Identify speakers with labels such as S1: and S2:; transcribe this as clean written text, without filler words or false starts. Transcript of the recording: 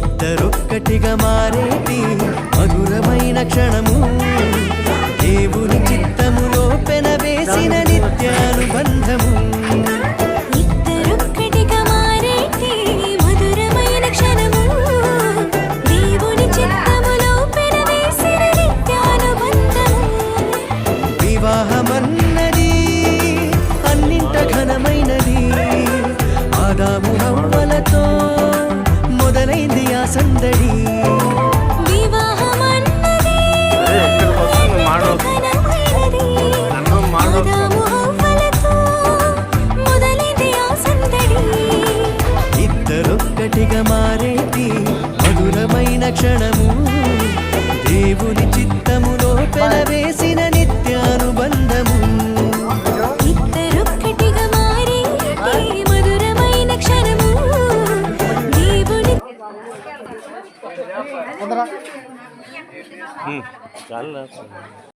S1: ఇద్దరొక్కటిగా మారేటి మధురమైన క్షణము దేవుని చిత్తములో పెనవేసిన నిత్యానుబంధము
S2: ఇద్దరొక్కటిగా మారేటి మధురమైన క్షణము దేవుని చిత్తములో పెనవేసిన నిత్యానుబంధము
S1: వివాహమన్నది అన్నింట ఘనమైనది ఆదాము హవ్వలతో మొదలైంది ఆ సందడి
S2: వివాహమన్నది ఘనమైనది ఆదాము హవ్వలతో మొదలైంది ఆ సందడి
S1: ఇద్దరొక్కటిగా మారేటి మధురమైన క్షణము దేవుని చిత్తములో పెనవేసిన నిత్యానుబంధము
S2: ఇద్దరొక్కటిగా మారేటి మధురమైన క్షణము దేవుని
S3: చాలా